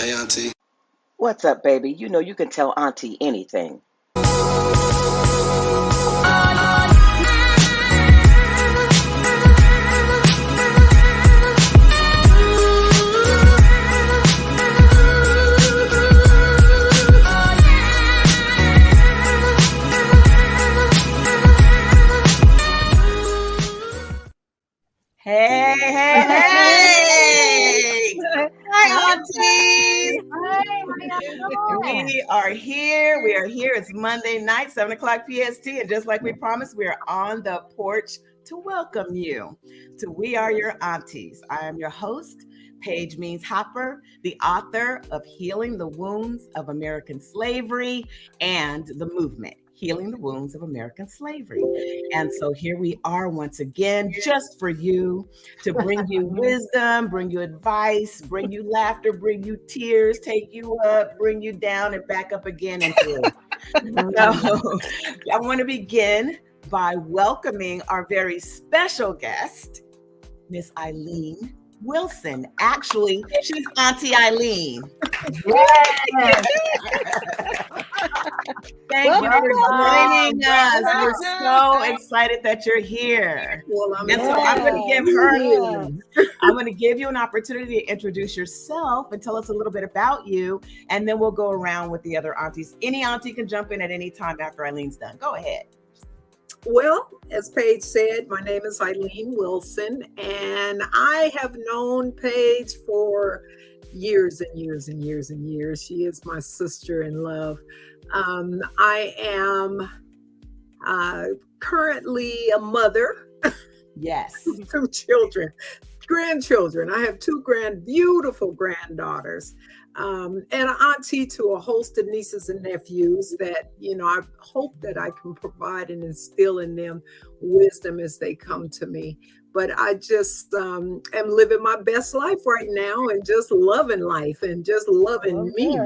Hey, Auntie. What's up, baby? You know you can tell Auntie anything. Hey, hey, hey! Hi, aunties! We are here. We are here. It's Monday night, 7 o'clock PST. And just like we promised, we are on the porch to welcome you to We Are Your Aunties. I am your host, Paige Means Hopper, the author of Healing the Wounds of American Slavery and the movement, Healing the Wounds of American Slavery. And so here we are once again, just for you, to bring you wisdom, bring you advice, bring you laughter, bring you tears, take you up, bring you down and back up again. And so I want to begin by welcoming our very special guest, Miss Eileen Wilson. Actually, she's Auntie Eileen. Thank you for joining us. We're so excited that you're here. And so I'm going to give you an opportunity to introduce yourself and tell us a little bit about you, and then we'll go around with the other aunties. Any auntie can jump in at any time after Eileen's done. Go ahead. Well, as Paige said, my name is Eileen Wilson, and I have known Paige for years and years and years and years. She is my sister in love. I am currently a mother. Yes. 2 children, grandchildren. I have 2 beautiful granddaughters. And an auntie to a host of nieces and nephews that, I hope that I can provide and instill in them wisdom as they come to me. But I just am living my best life right now and just loving life and just loving me.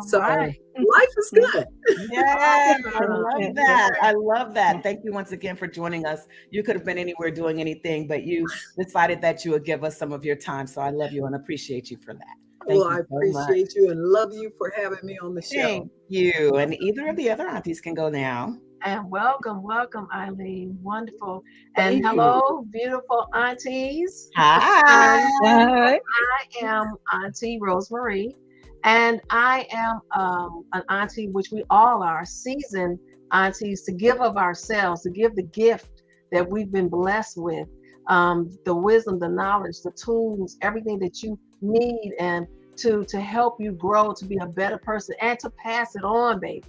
So life is good. Yeah, I love that. I love that. Thank you once again for joining us. You could have been anywhere doing anything, but you decided that you would give us some of your time. So I love you and appreciate you for that. I appreciate you and love you for having me on the show. Thank you. And either of the other aunties can go now. And welcome, Eileen. Wonderful. And hello, beautiful aunties. Hi. I am Auntie Rosemarie, and I am an auntie, which we all are, seasoned aunties, to give of ourselves, to give the gift that we've been blessed with, the wisdom, the knowledge, the tools, everything that you need, and to help you grow to be a better person and to pass it on, baby.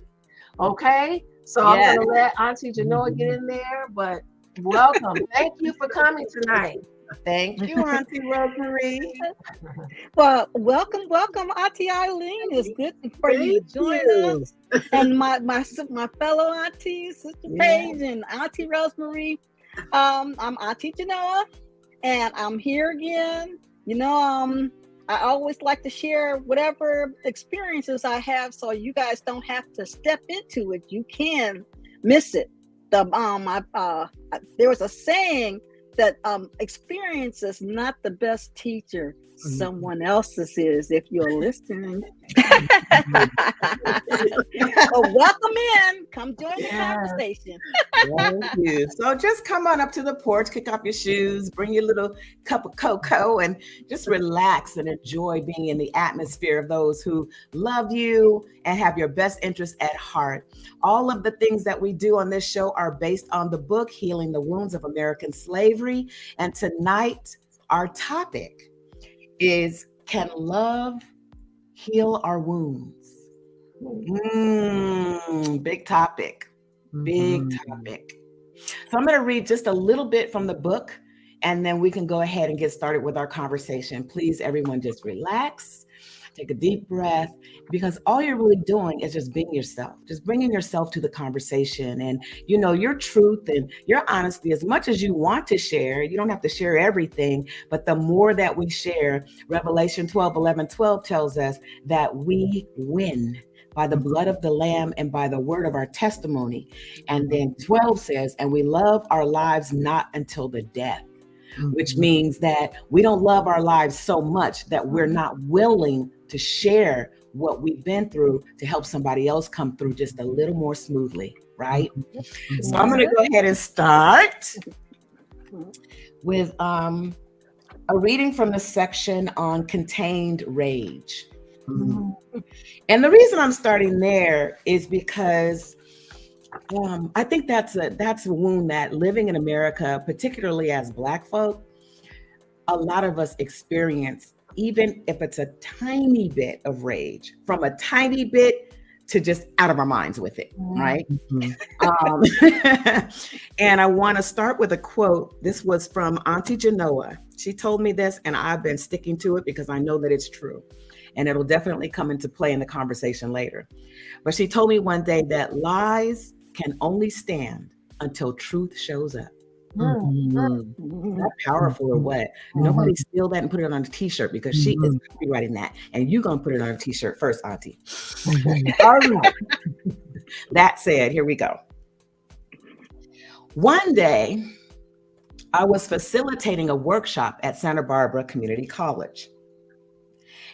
Okay? So yes. I'm going to let Auntie Genoa get in there, but welcome. Thank you for coming tonight. Thank you, Auntie Rosemarie. Well, welcome, Auntie Eileen. It's good for you to join us. And my fellow aunties, Sister Paige and Auntie Rosemarie. I'm Auntie Genoa, and I'm here again. I always like to share whatever experiences I have, so you guys don't have to step into it. You can miss it. There was a saying that experience is not the best teacher. Someone else's is, if you're listening. So welcome in. Come join the conversation. Thank you. So just come on up to the porch, kick off your shoes, bring your little cup of cocoa, and just relax and enjoy being in the atmosphere of those who love you and have your best interest at heart. All of the things that we do on this show are based on the book, Healing the Wounds of American Slavery. And tonight, our topic is, can love heal our wounds? Big topic. So I'm going to read just a little bit from the book, and then we can go ahead and get started with our conversation. Please, everyone, just relax, take a deep breath, because all you're really doing is just being yourself, just bringing yourself to the conversation. And, your truth and your honesty, as much as you want to share, you don't have to share everything, but the more that we share, Revelation 12:11-12 tells us that we win by the blood of the Lamb and by the word of our testimony. And then 12 says, and we love our lives not until the death. which means that we don't love our lives so much that we're not willing to share what we've been through to help somebody else come through just a little more smoothly, right? So I'm going to go ahead and start with a reading from the section on contained rage. And the reason I'm starting there is because I think that's a wound that living in America, particularly as Black folk, a lot of us experience, even if it's a tiny bit of rage, from a tiny bit to just out of our minds with it, right? And I want to start with a quote. This was from Auntie Genoa. She told me this, and I've been sticking to it because I know that it's true. And it'll definitely come into play in the conversation later. But she told me one day that lies can only stand until truth shows up. Is that powerful or what? Nobody steal that and put it on a t-shirt, because she is copywriting that. And you're going to put it on a t-shirt first, Auntie. All right. That said, here we go. One day, I was facilitating a workshop at Santa Barbara Community College.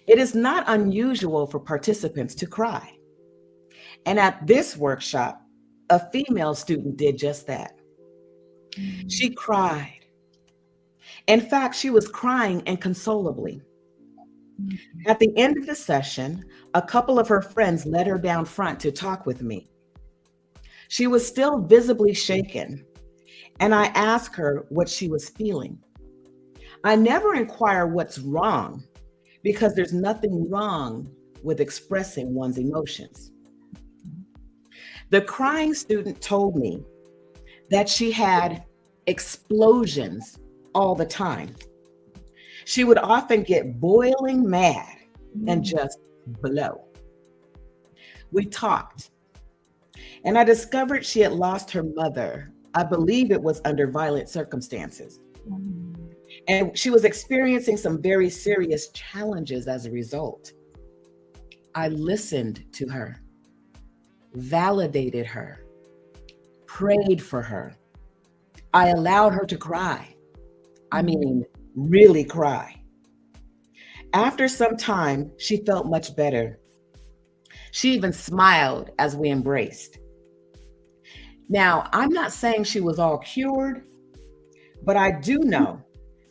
It is not unusual for participants to cry. And at this workshop, a female student did just that. She cried. In fact, she was crying inconsolably. At the end of the session, a couple of her friends led her down front to talk with me. She was still visibly shaken, and I asked her what she was feeling. I never inquire what's wrong, because there's nothing wrong with expressing one's emotions. The crying student told me that she had explosions all the time. She would often get boiling mad and just blow. We talked, and I discovered she had lost her mother. I believe it was under violent circumstances. And she was experiencing some very serious challenges as a result. I listened to her, validated her, prayed for her. I allowed her to cry. I mean, really cry. After some time, she felt much better. She even smiled as we embraced. Now, I'm not saying she was all cured, but I do know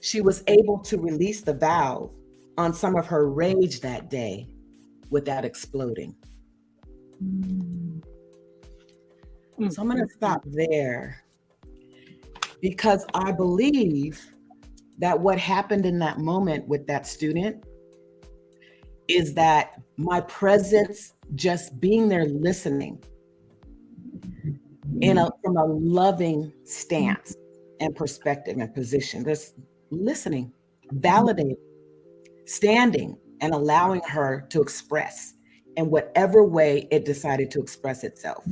she was able to release the valve on some of her rage that day without exploding. So I'm going to stop there, because I believe that what happened in that moment with that student is that my presence, just being there listening from a loving stance and perspective and position, just listening, validating, standing, and allowing her to express in whatever way it decided to express itself.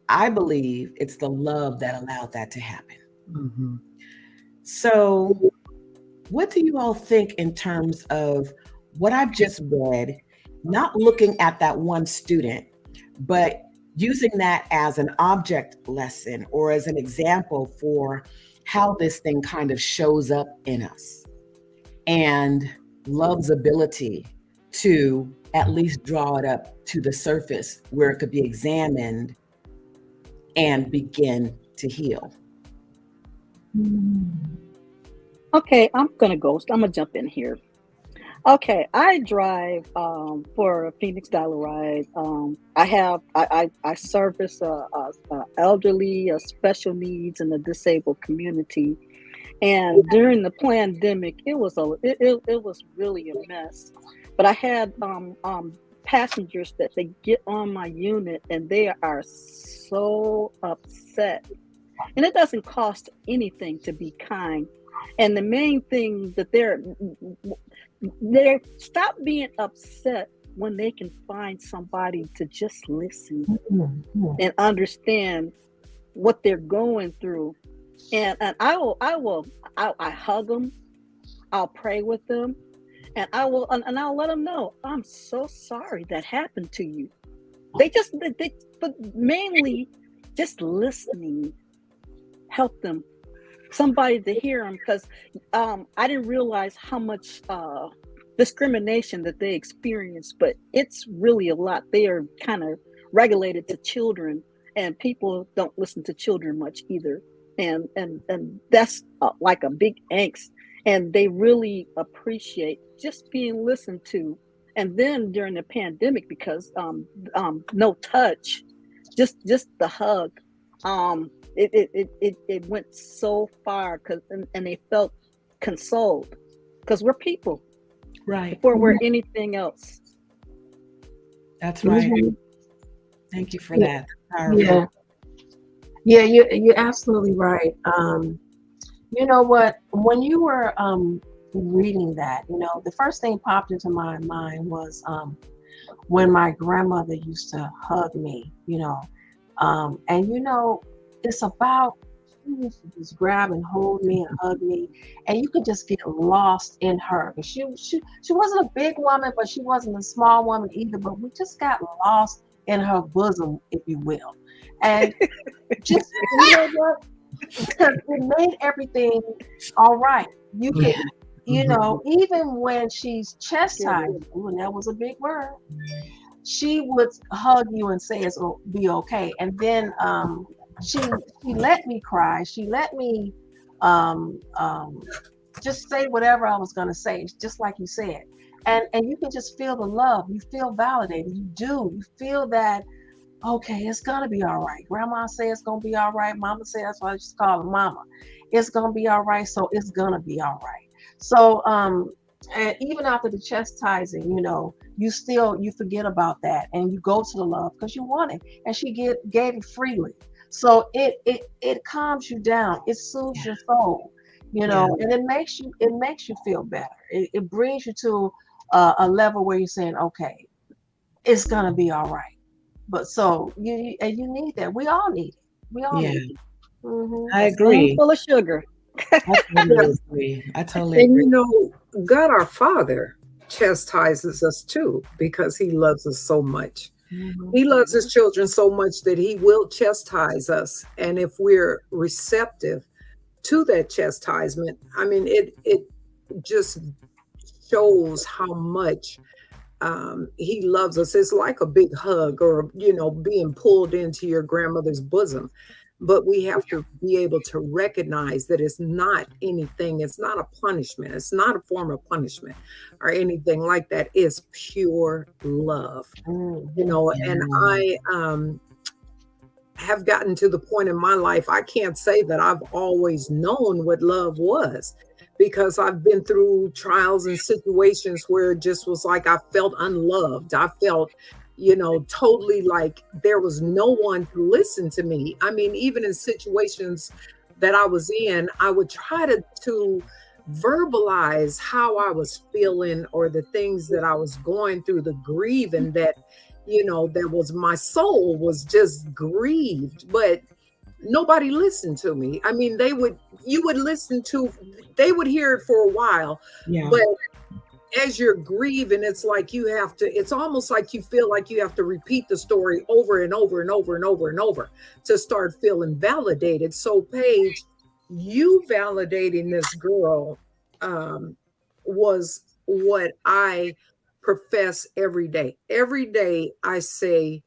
I believe it's the love that allowed that to happen. So what do you all think in terms of what I've just read, not looking at that one student, but using that as an object lesson or as an example for how this thing kind of shows up in us, and love's ability to at least draw it up to the surface where it could be examined and begin to heal? Okay, I'm gonna jump in here. Okay, I drive for Phoenix Dollar Ride. I service a elderly, special needs, and a disabled community. And during the pandemic, it was really a mess. But I had passengers that they get on my unit and they are so upset. And it doesn't cost anything to be kind. And the main thing that they're stop being upset when they can find somebody to just listen and understand what they're going through. And I hug them, I'll pray with them, and I'll let them know I'm so sorry that happened to you. But mainly just listening help them, somebody to hear them, because I didn't realize how much discrimination that they experience, but it's really a lot. They are kind of regulated to children, and people don't listen to children much either. And that's like a big angst. And they really appreciate just being listened to. And then during the pandemic, because no touch, just the hug, it went so far, and they felt consoled, because we're people, Right, before we're anything else. that's right. Thank you for that. Powerful. Yeah, you're absolutely right. You know what? When you were reading that, you know, the first thing popped into my mind was when my grandmother used to hug me, you know, and you know, it's about, she used to just grab and hold me and hug me, and you could just get lost in her. She wasn't a big woman, but she wasn't a small woman either. But we just got lost in her bosom, if you will, and just, you know what? Because it made everything all right. You can, you know, even when she's chastised you, and that was a big word, she would hug you and say it's be okay. And then she let me cry. She let me just say whatever I was gonna say, just like you said. And you can just feel the love. You feel validated. You do. You feel that, okay, it's gonna be all right. Grandma said it's gonna be all right. Mama said, that's why I just call her Mama. It's gonna be all right. So it's gonna be all right. So and even after the chastising, you know, you forget about that, and you go to the love because you want it, and she gave it freely. So it calms you down. It soothes your soul, you know, and it makes you feel better. It brings you to a level where you're saying, okay, it's gonna be all right. But so you need that. We all need it. We all need it. I agree. Full of sugar. I totally agree. And you know, God our Father chastises us too, because he loves us so much. He loves his children so much that he will chastise us. And if we're receptive to that chastisement, I mean, it just shows how much he loves us. It's like a big hug, or, you know, being pulled into your grandmother's bosom. But we have to be able to recognize that it's not anything. It's not a punishment. It's not a form of punishment or anything like that. It's pure love, you know. And I have gotten to the point in my life, I can't say that I've always known what love was, because I've been through trials and situations where it just was like I felt unloved. I felt, you know, totally like there was no one to listen to me. I mean, even in situations that I was in, I would try to verbalize how I was feeling, or the things that I was going through, the grieving that, you know, that was, my soul was just grieved, but nobody listened to me. I mean, they would hear it for a while, but as you're grieving, it's like it's almost like you feel like you have to repeat the story over and over and over and over and over to start feeling validated. So Paige, you validating this girl was what I profess every day. Every day I say,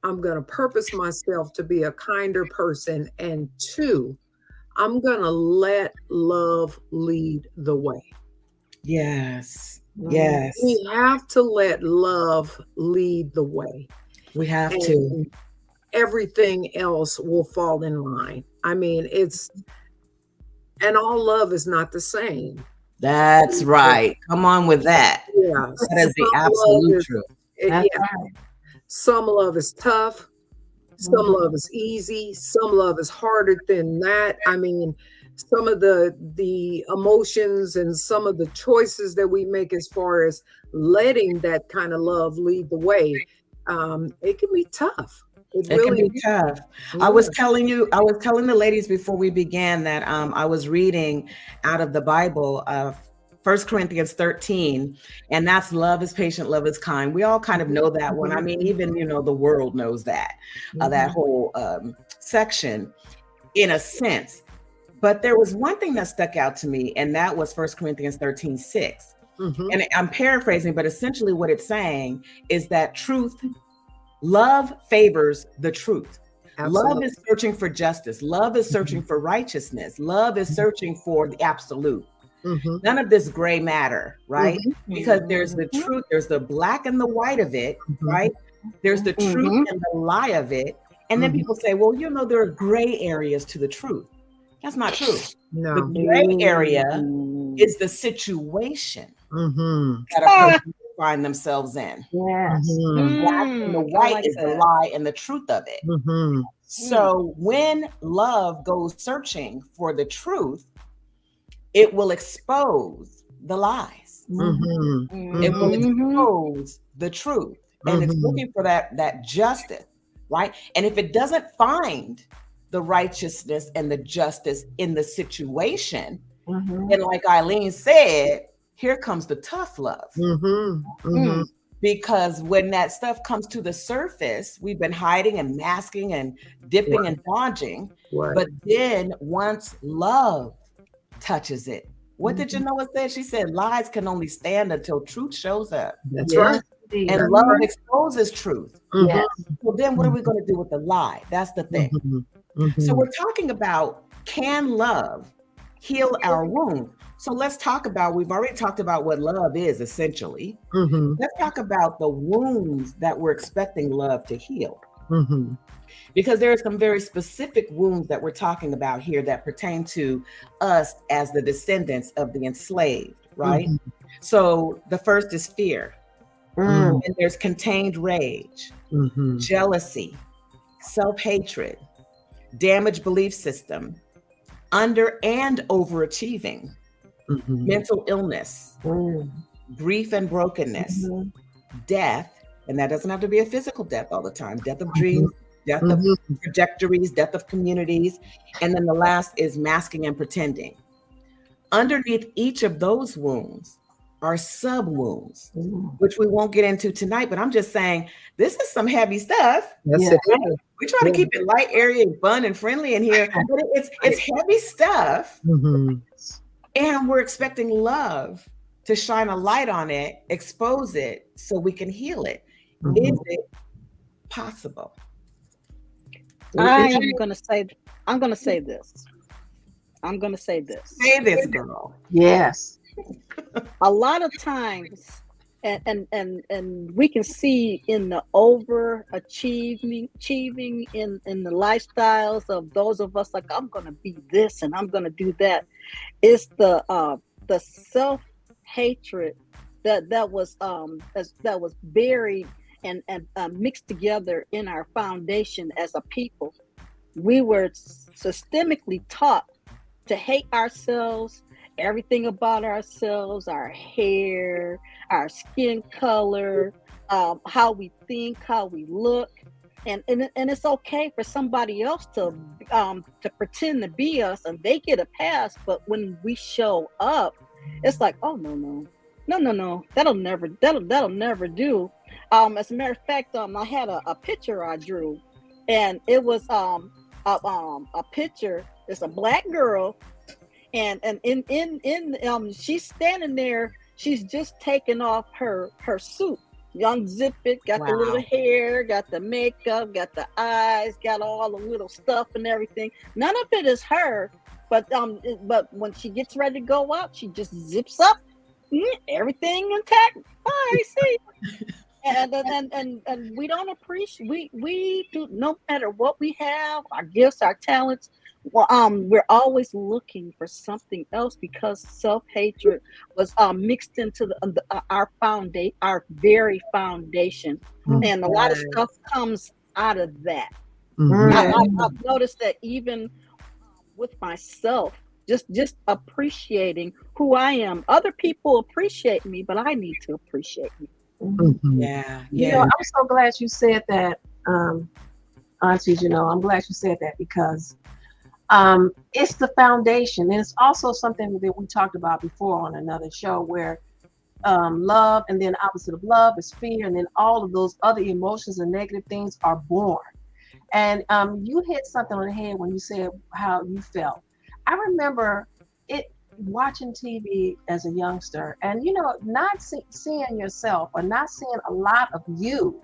I'm going to purpose myself to be a kinder person. And 2, I'm going to let love lead the way. Yes. We have to let love lead the way. We have to. Everything else will fall in line. I mean, and all love is not the same. That's right. Come on with that. Yeah. That is the absolute truth. Yeah. Some love is tough. Some love is easy. Some love is harder than that. I mean, some of the emotions and some of the choices that we make as far as letting that kind of love lead the way, it can be tough. It really can be tough. I was telling the ladies before we began that I was reading out of the Bible, 1 Corinthians 13, and that's love is patient, love is kind. We all kind of know that one. I mean, even, you know, the world knows that, that whole section in a sense. But there was one thing that stuck out to me, and that was 1 Corinthians 13:6. And I'm paraphrasing, but essentially what it's saying is that love favors the truth. Absolutely. Love is searching for justice. Love is searching for righteousness. Love is searching for the absolute. None of this gray matter, right? Because there's the truth, there's the black and the white of it, right? There's the truth and the lie of it. And then people say, well, there are gray areas to the truth. That's not true. No. The gray area is the situation that a person find themselves in. Yes. Black and the white is the lie and the truth of it. So when love goes searching for the truth, it will expose the lies. It will expose the truth. And it's looking for that justice, right? And if it doesn't find the righteousness and the justice in the situation, then like Eileen said, here comes the tough love. Because when that stuff comes to the surface, we've been hiding and masking and dipping and dodging. But then once love touches it, what did Genoa say? She said, lies can only stand until truth shows up. That's right. And love exposes truth. Yes. Well, then what are we going to do with the lie? That's the thing. So we're talking about, can love heal our wound? So let's talk about, we've already talked about what love is essentially. Let's talk about the wounds that we're expecting love to heal. Because there are some very specific wounds that we're talking about here that pertain to us as the descendants of the enslaved, right? So the first is fear. And there's contained rage, jealousy, self-hatred, damaged belief system, under and overachieving, mental illness, grief and brokenness, death, and that doesn't have to be a physical death all the time, death of dreams, death of trajectories, death of communities, and then the last is masking and pretending. Underneath each of those wounds are sub wounds, which we won't get into tonight, but I'm just saying this is some heavy stuff. Yes, it is. We try to keep it light, airy, and fun and friendly in here, but it's heavy stuff. And we're expecting love to shine a light on it, expose it, so we can heal it. Is it possible? I'm gonna say this. Say this, girl. Yes. A lot of times, and we can see in the overachieving in the lifestyles of those of us, like, I'm gonna be this and I'm gonna do that. It's the self-hatred that was buried and mixed together in our foundation as a people. We were systemically taught to hate ourselves, everything about ourselves, our hair, our skin color, how we think, how we look, and it's okay for somebody else to pretend to be us and they get a pass. But when we show up, it's like, oh no, that'll never do. As a matter of fact, I had a picture I drew, and it was a picture. It's a black girl. And she's standing there. She's just taking off her suit. Unzip it, got the little hair, got the makeup, got the eyes, got all the little stuff and everything. None of it is her, but when she gets ready to go out, she just zips up, everything intact. I see. And we don't appreciate. We do, no matter what we have, our gifts, our talents. We're always looking for something else because self-hatred was mixed into our very foundation, and a lot of stuff comes out of that. I've noticed that even with myself, just appreciating who I am. Other people appreciate me, but I need to appreciate me. Yeah. I'm so glad you said that, Auntie. I'm glad you said that because it's the foundation, and it's also something that we talked about before on another show, where love, and then opposite of love is fear, and then all of those other emotions and negative things are born. And you hit something on the head when you said how you felt. I remember it. watching TV as a youngster, and not seeing yourself or not seeing a lot of you,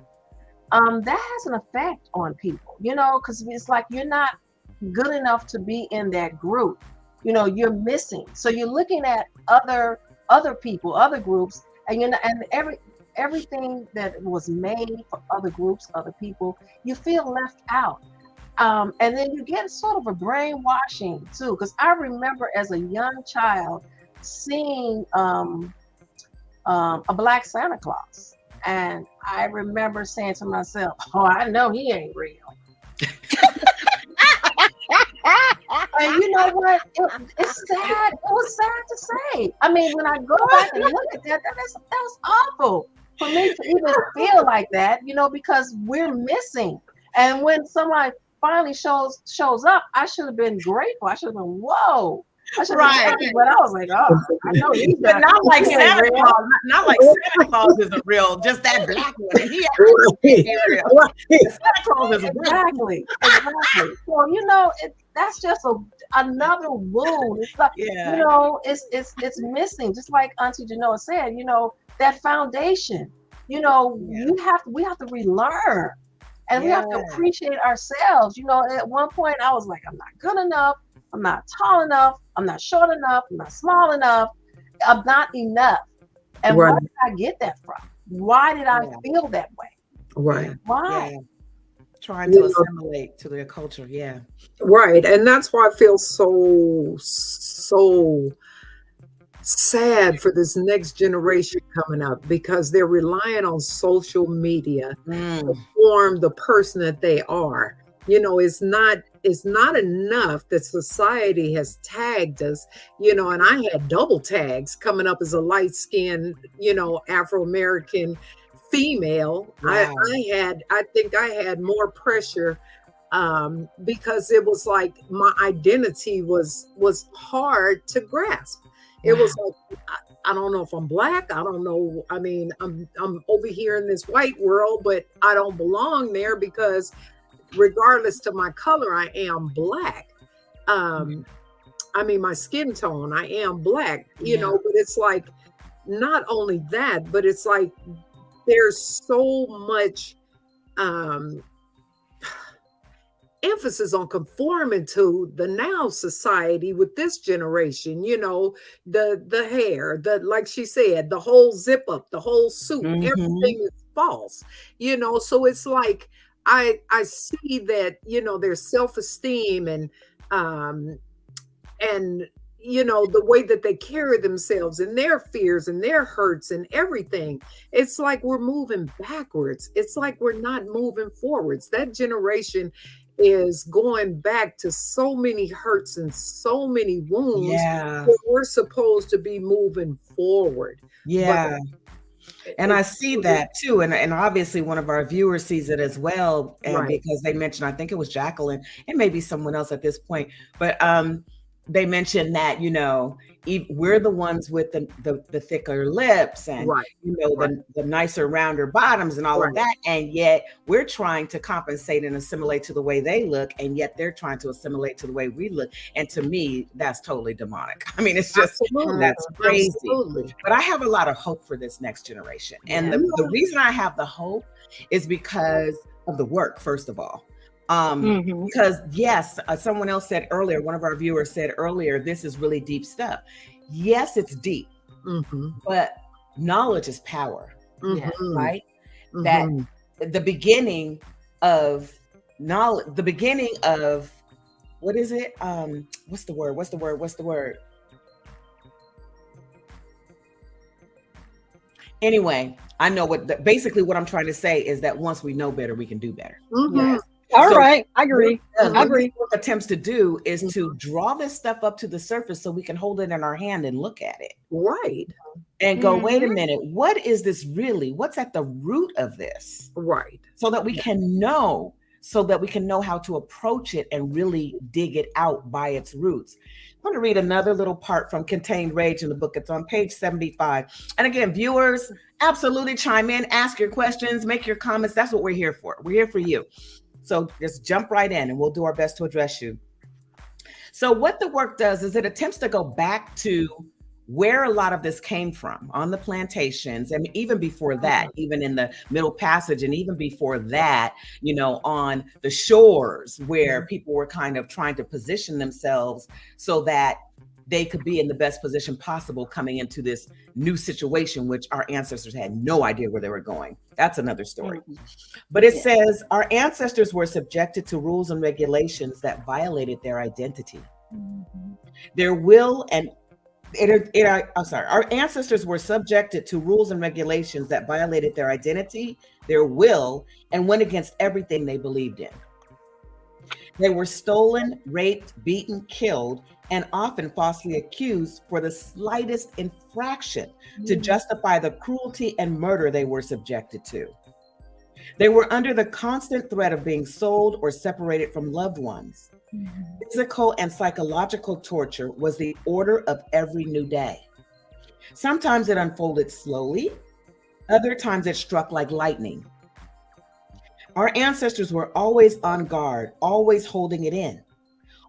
that has an effect on people, because it's like you're not good enough to be in that group. You're missing. So you're looking at other people, other groups, and everything that was made for other groups, other people, you feel left out. And then you get sort of a brainwashing too, because I remember as a young child seeing a black Santa Claus, and I remember saying to myself, "Oh, I know he ain't real." And you know what? It's sad. It was sad to say. I mean, when I go back and look at that was awful for me to even feel like that, because we're missing. And when somebody finally shows up, I should have been grateful. I should have been, whoa. I should have been happy, but I was like, oh, I know he's but not like Santa Claus. Not like Santa Claus isn't real. Just that black one. He actually real. Santa Claus is exactly. So that's just another wound. It's like it's missing. Just like Auntie Genoa said, that foundation. We have to relearn. And we have to appreciate ourselves. At one point I was like, I'm not good enough. I'm not tall enough. I'm not short enough. I'm not small enough. I'm not enough. And where did I get that from? Why did I feel that way? Right. Why? Yeah. Trying to assimilate to their culture. Yeah. Right. And that's why I feel so sad for this next generation coming up, because they're relying on social media to form the person that they are. It's not enough that society has tagged us, and I had double tags coming up as a light-skinned, Afro-American female. Wow. I think I had more pressure because it was like my identity was hard to grasp. It was like, I don't know if I'm black. I don't know. I mean, I'm over here in this white world, but I don't belong there because regardless to my color, I am black. I mean, my skin tone, I am black, but it's like, not only that, but it's like, there's so much emphasis on conforming to the now society with this generation, the hair, like she said, the whole zip up, the whole suit, everything is false, so it's like, I see that, their self-esteem and the way that they carry themselves and their fears and their hurts and everything. It's like we're moving backwards. It's like we're not moving forwards. That generation is going back to so many hurts and so many wounds. Yeah. We're supposed to be moving forward. Yeah. And I see that too. And obviously one of our viewers sees it as well. And because they mentioned, I think it was Jacqueline, and maybe someone else at this point, but they mentioned that, we're the ones with the thicker lips and, the nicer, rounder bottoms and all of that. And yet we're trying to compensate and assimilate to the way they look. And yet they're trying to assimilate to the way we look. And to me, that's totally demonic. I mean, it's just, that's crazy. Absolutely. But I have a lot of hope for this next generation. And the reason I have the hope is because of the work, first of all. Because yes, someone else said earlier, one of our viewers said earlier, this is really deep stuff. Yes, it's deep, but knowledge is power, right? That the beginning of knowledge, the beginning of, what is it? What's the word? Anyway, I know basically what I'm trying to say is that once we know better, we can do better. Yes. All right, I agree. What attempts to do is to draw this stuff up to the surface so we can hold it in our hand and look at it. Right. And go, wait a minute, what is this really? What's at the root of this? Right. So that we can know how to approach it and really dig it out by its roots. I want to read another little part from Contained Rage in the book. It's on page 75. And again, viewers, absolutely chime in, ask your questions, make your comments. That's what we're here for. We're here for you. So just jump right in and we'll do our best to address you. So what the work does is it attempts to go back to where a lot of this came from on the plantations, and even before that, even in the Middle Passage, and even before that, on the shores where people were kind of trying to position themselves so that they could be in the best position possible coming into this new situation, which our ancestors had no idea where they were going. That's another story. But it says our ancestors were subjected to rules and regulations that violated their identity, their will, and our ancestors were subjected to rules and regulations that violated their identity, their will, and went against everything they believed in. They were stolen, raped, beaten, killed, and often falsely accused for the slightest infraction to justify the cruelty and murder they were subjected to. They were under the constant threat of being sold or separated from loved ones. Physical and psychological torture was the order of every new day. Sometimes it unfolded slowly, other times it struck like lightning. Our ancestors were always on guard, always holding it in.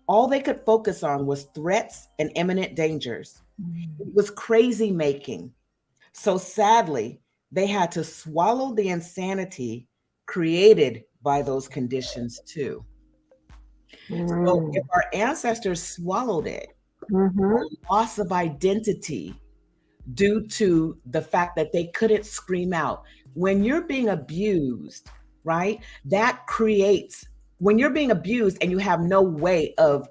All they could focus on was threats and imminent dangers. It was crazy making. So sadly, they had to swallow the insanity created by those conditions too. So if our ancestors swallowed it, loss of identity due to the fact that they couldn't scream out. When you're being abused, right? That creates, when you're being abused and you have no way of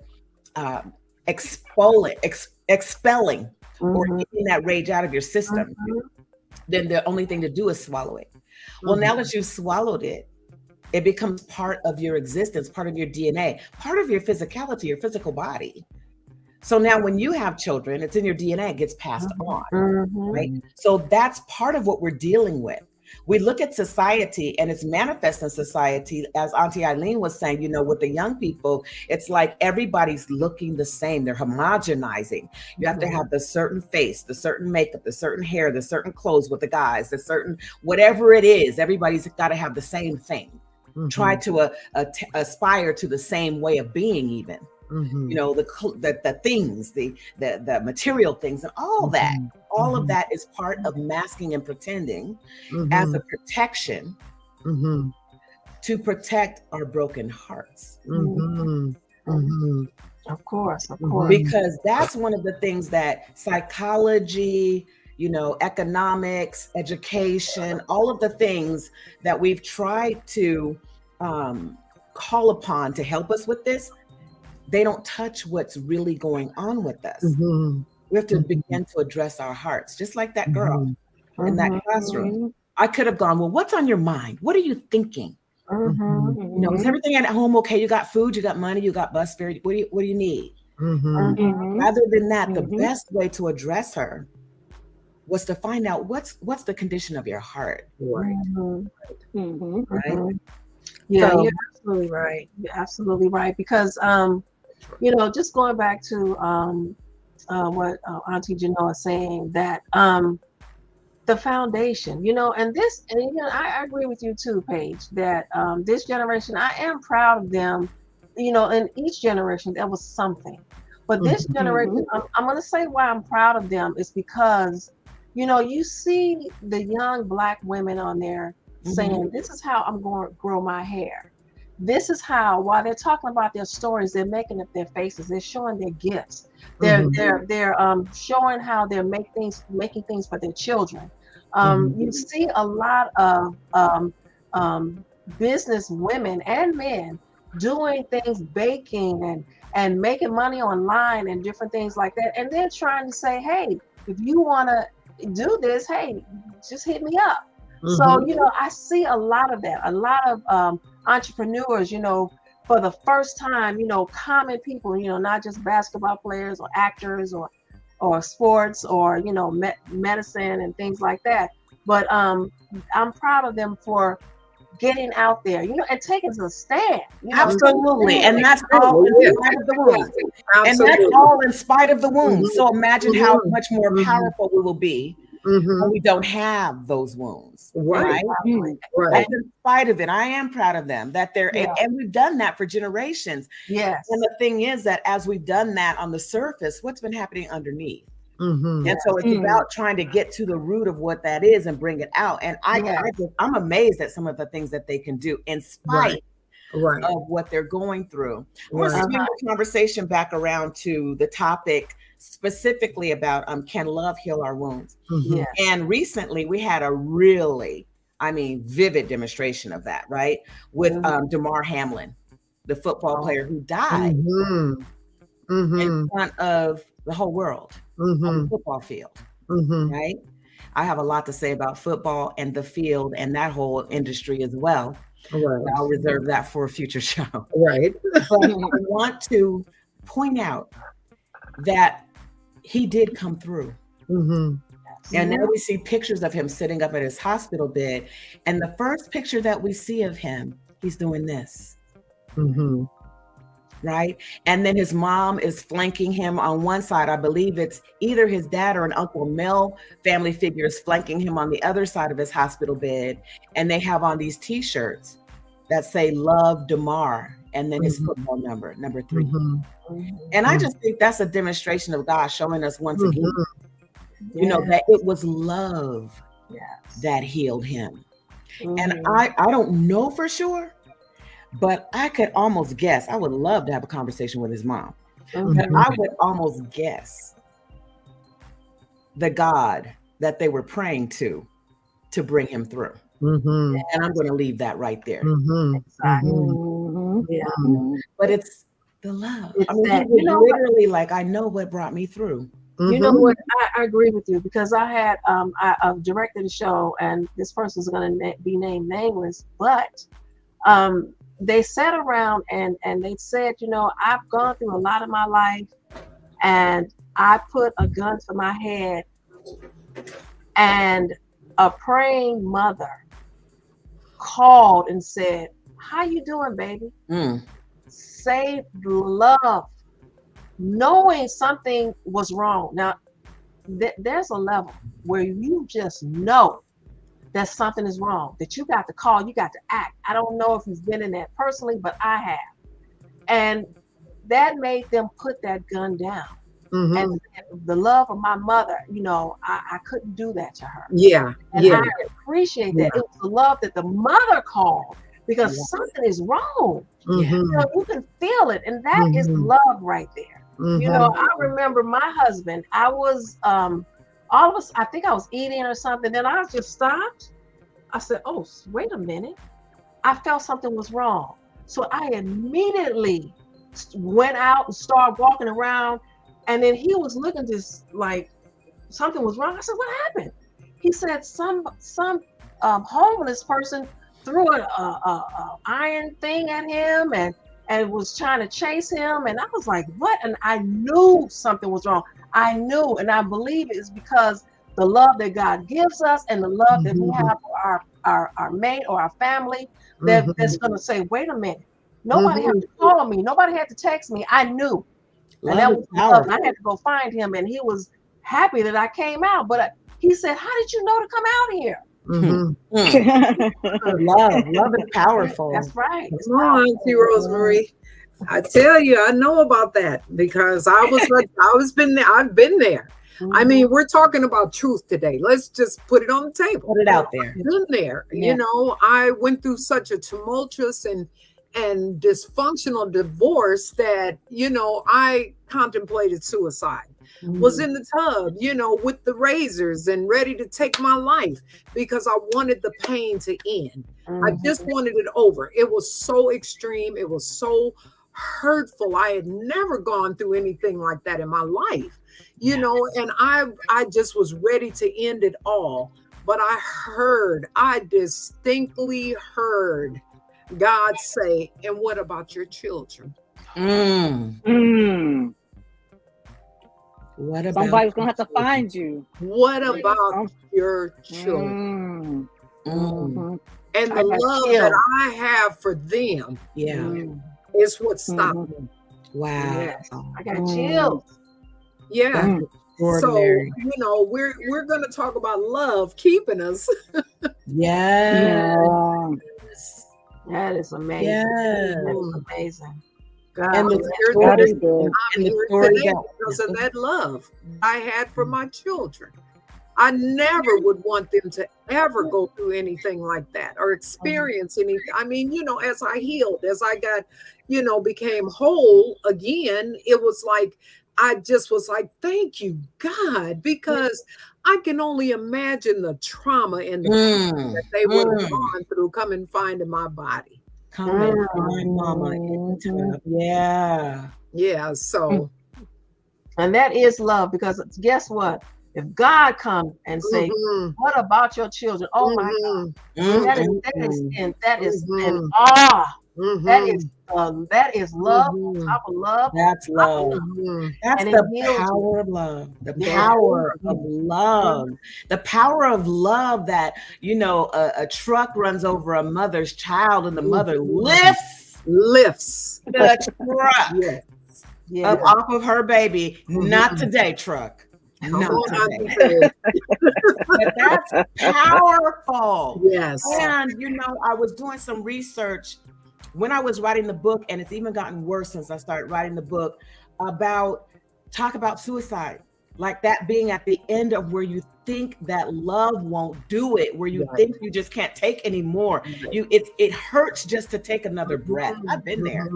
expelling or getting that rage out of your system, then the only thing to do is swallow it. Well, now that you've swallowed it, it becomes part of your existence, part of your DNA, part of your physicality, your physical body. So now when you have children, it's in your DNA, it gets passed on, right? So that's part of what we're dealing with. We look at society and it's manifest in society, as Auntie Eileen was saying, with the young people, it's like everybody's looking the same. They're homogenizing. You have to have the certain face, the certain makeup, the certain hair, the certain clothes with the guys, the certain, whatever it is, everybody's got to have the same thing. Try to aspire to the same way of being even. The things, the material things and all that. All of that is part of masking and pretending as a protection to protect our broken hearts. Of course. Because that's one of the things that psychology, economics, education, all of the things that we've tried to call upon to help us with this, they don't touch what's really going on with us. We have to begin to address our hearts, just like that girl in that classroom. I could have gone, well, what's on your mind? What are you thinking? Is everything at home okay? You got food, you got money, you got bus fare. What do you need? Rather than that, the best way to address her was to find out what's the condition of your heart. Right. Yeah, so, you're absolutely right. You're absolutely right. Because just going back to what Auntie Genoa is saying, that the foundation, and I agree with you too, Paige, that this generation, I am proud of them. In each generation there was something, but this generation, I'm going to say why I'm proud of them is because you see the young Black women on there saying, this is how I'm going to grow my hair. This is how, while they're talking about their stories, they're making up their faces. They're showing their gifts. They're showing how they're making things for their children. You see a lot of business women and men doing things, baking and making money online and different things like that. And they're trying to say, hey, if you want to do this, hey, just hit me up. So, I see a lot of that, a lot of entrepreneurs, for the first time, common people, not just basketball players or actors or sports or, medicine and things like that. But I'm proud of them for getting out there, and taking a stand. Absolutely. And that's all in spite of the wounds. And that's all in spite of the wounds. So imagine how much more powerful we will be And we don't have those wounds. Right. And in spite of it, I am proud of them that they're, and we've done that for generations. Yes. And the thing is that as we've done that on the surface, what's been happening underneath? And so it's about trying to get to the root of what that is and bring it out. And I'm amazed at some of the things that they can do in spite of what they're going through. I want to swing the conversation back around to the topic specifically about can love heal our wounds? And recently we had a really, vivid demonstration of that, right? With Damar Hamlin, the football player who died in front of the whole world on the football field, right? I have a lot to say about football and the field and that whole industry as well. I'll reserve that for a future show. But I want to point out that he did come through. And now we see pictures of him sitting up at his hospital bed. And the first picture that we see of him, he's doing this. Right? And then his mom is flanking him on one side. I believe it's either his dad or an uncle, male family figures flanking him on the other side of his hospital bed. And they have on these t-shirts that say "Love Damar" and then his football number 3. And I just think that's a demonstration of God showing us once again, you know, that it was love that healed him. And I don't know for sure, but I could almost guess. I would love to have a conversation with his mom. But I would almost guess the God that they were praying to bring him through. And I'm going to leave that right there. But it's the love. It's he was literally like, I know what brought me through. You know what? I agree with you, because I had I've directed a show, and this person is going to be named nameless, but they sat around and they said, you know, I've gone through a lot of my life, and I put a gun to my head, and a praying mother called and said, "How you doing, baby?" Say love, knowing something was wrong. Now, there's a level where you just know that something is wrong, that you got to call, you got to act. I don't know if you've been in that personally, but I have. And that made them put that gun down. And the love of my mother, you know, I couldn't do that to her. And I appreciate that. It was the love that the mother called, because something is wrong. You know, you can feel it, and that is love right there. You know, I remember my husband, I was I think I was eating or something, then I just stopped. I said, oh, wait a minute. I felt something was wrong. So I immediately went out and started walking around, and then he was looking just like something was wrong. I said, what happened? He said some homeless person threw an iron thing at him and was trying to chase him. And I was like, what? And I knew something was wrong. I knew, and I believe it's because the love that God gives us and the love that we have for our mate or our family, that's going to say, wait a minute. Nobody had to call me. Nobody had to text me. I knew. And that was love. I had to go find him, and he was happy that I came out. But he said, how did you know to come out here? Love is powerful. That's right. Come on, Auntie Rosemary. I tell you, I know about that, because I've been there. I mean, we're talking about truth today. Let's just put it on the table. Put it out there. I've been there. You know, I went through such a tumultuous and dysfunctional divorce that, you know, I contemplated suicide. Was in the tub, you know, with the razors and ready to take my life, because I wanted the pain to end. I just wanted it over. It was so extreme. It was so hurtful. I had never gone through anything like that in my life, you know, and I just was ready to end it all. But I distinctly heard God say, and what about your children? What about somebody's gonna have to find you? What about your children? And the love that I have for them is what stopped me. Wow. I got chills. Extraordinary. So, we're going to talk about love keeping us. Yes. That is amazing. Yes. That is amazing. God, And the Very story, good. I'm and the here story today that because of that love I had for my children. I never would want them to ever go through anything like that or experience anything. I mean, as I healed, as I got, became whole again, it was like, I just was like, thank you, God, because I can only imagine the trauma and the pain that they would have gone through coming finding my body. come and find mama in the tub. Yeah. Yeah. So. And that is love, because guess what? If God comes and say, what about your children? Oh my God. That is in awe. That is love on top of love. That's love. That's And the power of love. The power of love. The power of love that, a truck runs over a mother's child and the mother lifts the truck up off of her baby. Not today, truck. Not today. But that's powerful. Yes. And I was doing some research when I was writing the book, and it's even gotten worse since I started writing the book, talk about suicide, like that being at the end of where you think that love won't do it, where you think you just can't take anymore. It hurts just to take another breath. I've been there.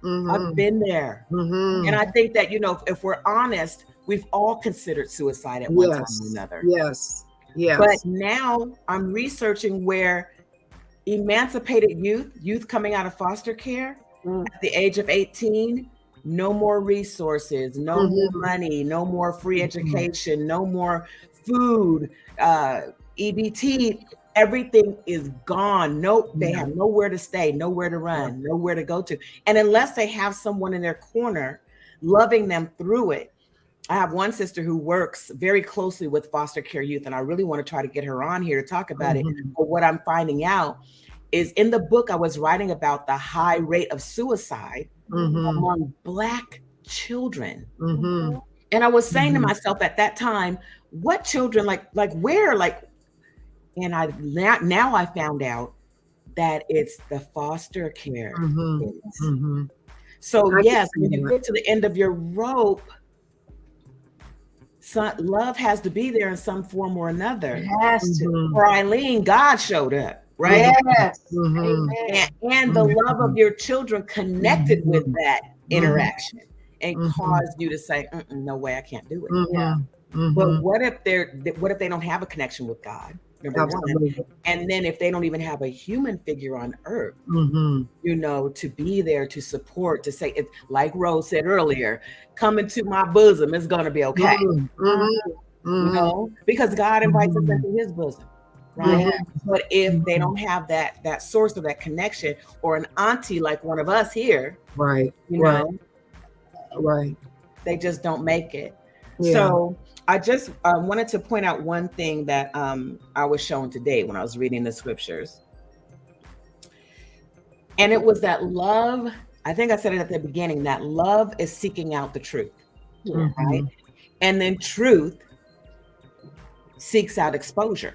I've been there. And I think that, if we're honest, we've all considered suicide at one time or another. Yes. But now I'm researching where emancipated youth coming out of foster care at the age of 18, no more resources, no more money, no more free education, no more food, EBT, everything is gone. They have nowhere to stay, nowhere to run, nowhere to go to. And unless they have someone in their corner loving them through it. I have one sister who works very closely with foster care youth, and I really want to try to get her on here to talk about it. But what I'm finding out is, in the book, I was writing about the high rate of suicide among Black children. And I was saying to myself at that time, what children, like where, and now I found out that it's the foster care kids. So yes, when you get to the end of your rope, love has to be there in some form or another. It has to. For Eileen, God showed up, right? Yes. And the love of your children connected with that interaction and caused you to say, no way, I can't do it. But what if they don't have a connection with God? Number one. And then if they don't even have a human figure on earth, to be there, to support, to say, it's like Rose said earlier, come into my bosom, it's going to be okay. Because God invites us into his bosom, right? But if they don't have that source of that connection, or an auntie like one of us here, they just don't make it. So I just wanted to point out one thing that I was shown today when I was reading the scriptures. And it was that love, I think I said it at the beginning, that love is seeking out the truth, right? And then truth seeks out exposure.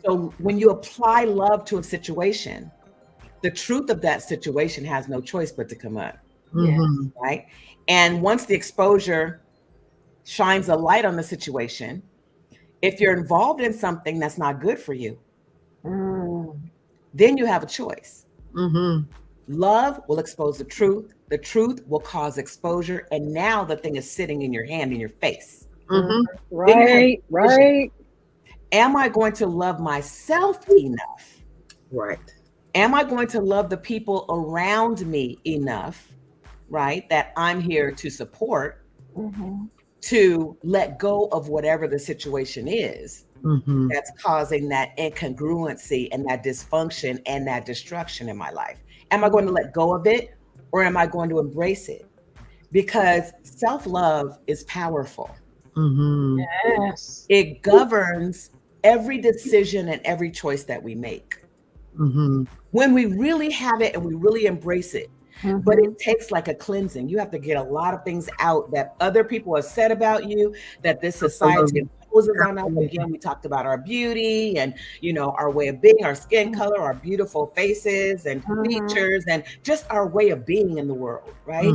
So when you apply love to a situation, the truth of that situation has no choice but to come up, right? And once the exposure shines a light on the situation, if you're involved in something that's not good for you, then you have a choice. Love will expose the truth will cause exposure, and now the thing is sitting in your hand, in your face. Right. Am I going to love myself enough? Right. Am I going to love the people around me enough, right, that I'm here to support, to let go of whatever the situation is that's causing that incongruency and that dysfunction and that destruction in my life? Am I going to let go of it, or am I going to embrace it? Because self-love is powerful. Yes. It governs every decision and every choice that we make. When we really have it and we really embrace it, But it takes like a cleansing. You have to get a lot of things out that other people have said about you, that this society imposes on us. Again, we talked about our beauty and, you know, our way of being, our skin color, our beautiful faces and features, and just our way of being in the world, right?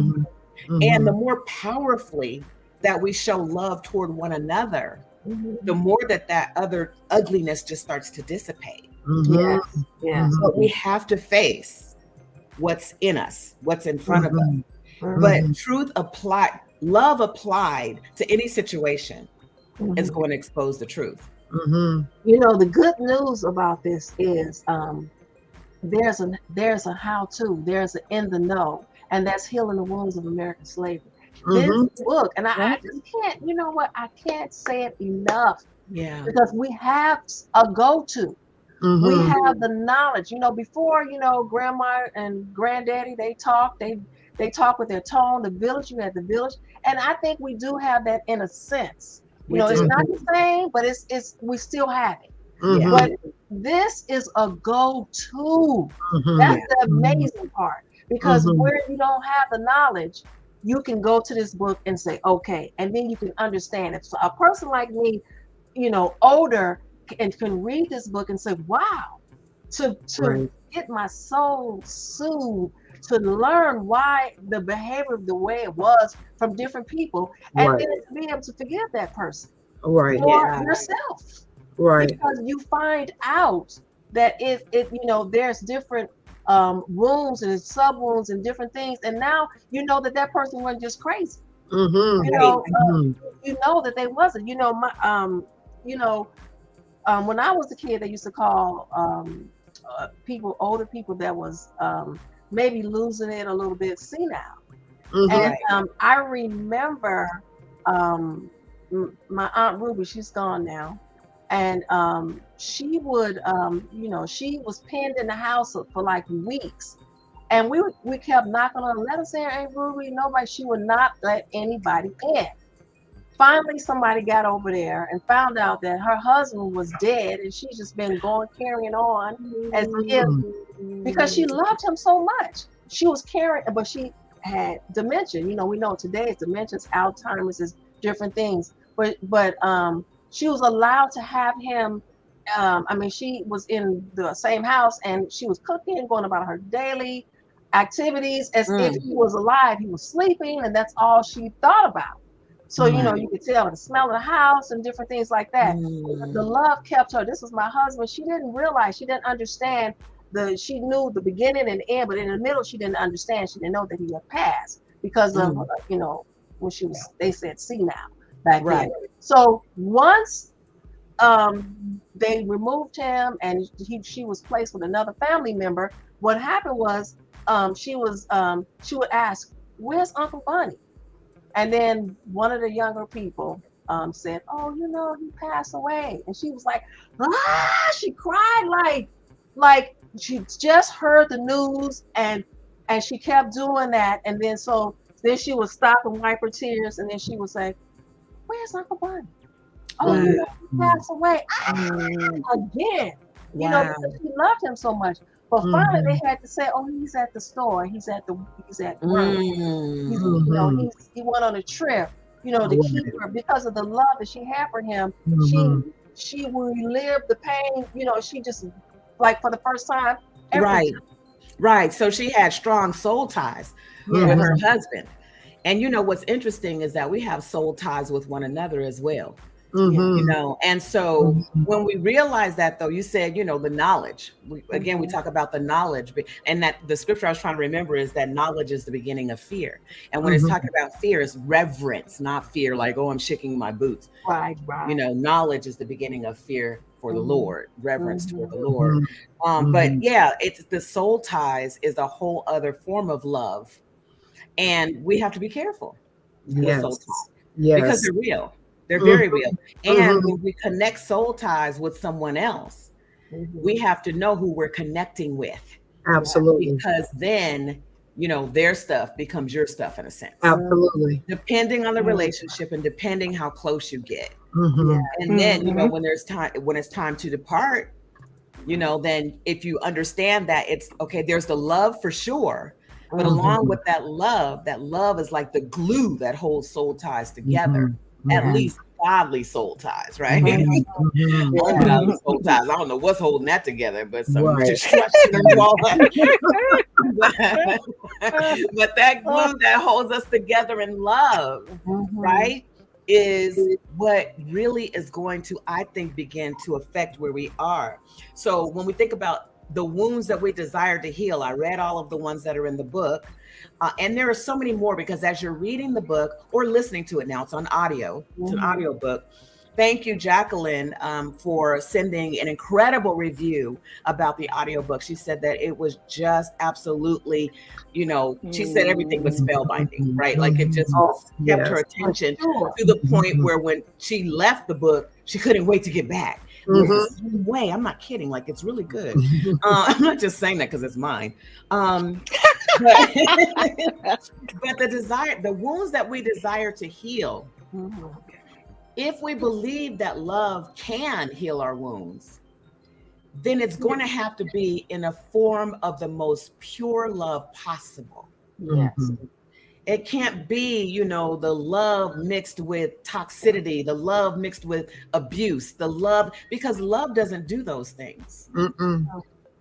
And the more powerfully that we show love toward one another, the more that other ugliness just starts to dissipate. Yes. So we have to face what's in us, what's in front of us. But love applied to any situation is going to expose the truth. You know, the good news about this is there's a how-to, there's an in the know, and that's Healing the Wounds of American Slavery. This book, and I just can't, you know what, I can't say it enough. Because we have a go-to. We have the knowledge. You know, before, you know, grandma and granddaddy, they talk with their tone. The village, you had the village. And I think we do have that in a sense. You know, it's not the same, but it's we still have it. But this is a go-to. That's the amazing part. Because where you don't have the knowledge, you can go to this book and say, okay, and then you can understand it. So a person like me, you know, older, and can read this book and say, wow, to get my soul soothed, to learn why the behavior the way it was from different people, and then to be able to forgive that person or yourself. Because you find out that it you know, there's different wounds and sub wounds and different things, and now you know that person wasn't just crazy. You know, you know that they wasn't. You know, my when I was a kid, they used to call older people that was maybe losing it a little bit senile. And I remember my Aunt Ruby, she's gone now, and she would, you know, she was pinned in the house for like weeks. And we kept knocking on, let us in, Aunt Ruby, nobody, she would not let anybody in. Finally, somebody got over there and found out that her husband was dead, and she's just been carrying on as if, because she loved him so much. She was carrying, but she had dementia. You know, we know today it's dementia, Alzheimer's, is different things. But she was allowed to have him. I mean, she was in the same house, and she was cooking, going about her daily activities as if he was alive. He was sleeping, and that's all she thought about. So, you know, you could tell the smell of the house and different things like that. The love kept her. This was my husband. She didn't realize, she didn't understand she knew the beginning and the end, but in the middle, she didn't understand. She didn't know that he had passed because of, you know, when she was, they said senile back then. So once they removed him and she was placed with another family member, what happened was she would ask, where's Uncle Bunny? And then one of the younger people said, oh, you know, he passed away. And she was like, she cried like she just heard the news, and she kept doing that. And then she would stop and wipe her tears, and then she would say, where's Uncle Bunny? Oh, you know, he passed away. Again, you know, because she loved him so much. But finally, they had to say, "Oh, he's at the store. He's at work. You know, he went on a trip. You know, to keep her, because of the love that she had for him. She relived the pain. You know, she just, like, for the first time. Right. So she had strong soul ties with her husband. And you know what's interesting is that we have soul ties with one another as well. You know, and so when we realize that, though, you said, you know, the knowledge, we talk about the knowledge, and that the scripture I was trying to remember is that knowledge is the beginning of fear. And when it's talking about fear, it's reverence, not fear, like, oh, I'm shaking my boots. Right. You know, knowledge is the beginning of fear for the Lord, reverence toward the Lord. But yeah, it's the soul ties is a whole other form of love. And we have to be careful with soul ties because they're real. They're very real. And when we connect soul ties with someone else, we have to know who we're connecting with. Absolutely. Because then, you know, their stuff becomes your stuff in a sense. Absolutely. Depending on the relationship and depending how close you get. And then, you know, when it's time to depart, you know, then if you understand that it's okay, there's the love for sure, But along with that love is like the glue that holds soul ties together. At least godly soul ties, right? Ungodly soul ties. I don't know what's holding that together, but some destruction and all that. But that glue that holds us together in love, right, is what really is going to, I think, begin to affect where we are. So when we think about the wounds that we desire to heal, I read all of the ones that are in the book. And there are so many more, because as you're reading the book or listening to it now, it's on audio, it's an audio book. Thank you, Jacqueline, for sending an incredible review about the audiobook. She said that it was just absolutely, she said everything was spellbinding, right? Like it just kept her attention to the point where when she left the book, she couldn't wait to get back. The same way, I'm not kidding. Like, it's really good. I'm not just saying that because it's mine. But the wounds that we desire to heal, if we believe that love can heal our wounds, then it's going to have to be in a form of the most pure love possible. Yes. It can't be, the love mixed with toxicity, the love mixed with abuse, because love doesn't do those things.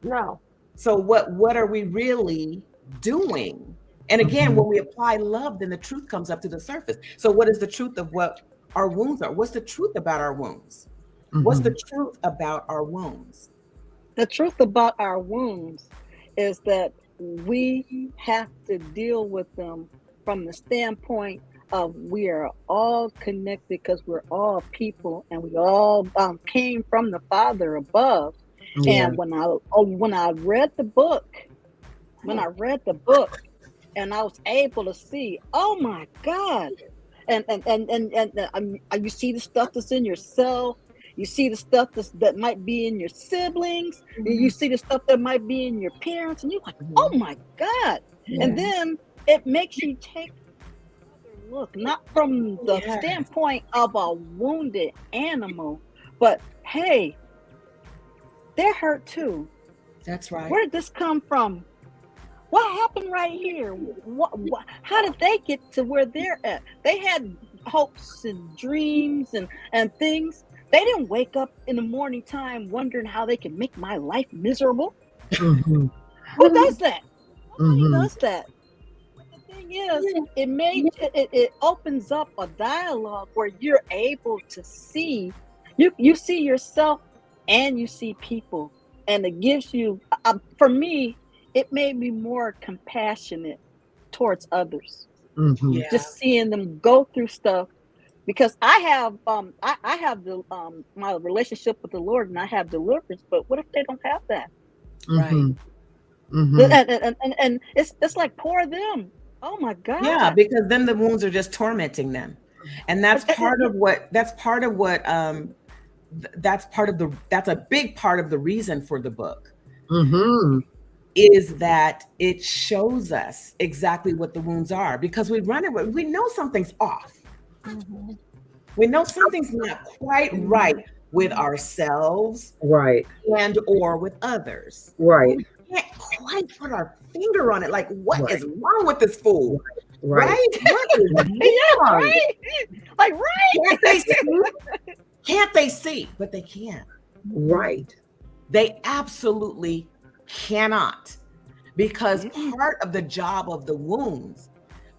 No. So what are we really doing? And again, when we apply love, then the truth comes up to the surface. So what is the truth of what our wounds are? What's the truth about our wounds? What's the truth about our wounds? The truth about our wounds is that we have to deal with them from the standpoint of we are all connected, because we're all people and we all came from the Father above. And when I read the book, and I was able to see, oh my God, and you see the stuff that's in yourself. You see the stuff that might be in your siblings. You see the stuff that might be in your parents, and you're like, oh my God. And then it makes you take another look, not from the standpoint of a wounded animal, but hey, they're hurt too. That's right. Where did this come from? What happened right here? How did they get to where they're at? They had hopes and dreams and things. They didn't wake up in the morning time wondering how they can make my life miserable. Who does that? Nobody does that. But the thing is, it opens up a dialogue where you're able to see, you see yourself and you see people, and it gives you, for me, it made me more compassionate towards others. Just seeing them go through stuff, because I have I have the my relationship with the Lord, and I have deliverance. But what if they don't have that? Right. And it's like poor them. Oh my God. Yeah, because then the wounds are just tormenting them, and that's a big part of the reason for the book. Is that it shows us exactly what the wounds are, because we know something's off. We know something's not quite right with ourselves, right, and or with others. Right. We can't quite put our finger on it. Like, what is wrong with this fool? Right? What is wrong? Like, right? Can't they see? But they can't. Right. They absolutely cannot, because part of the job of the wounds,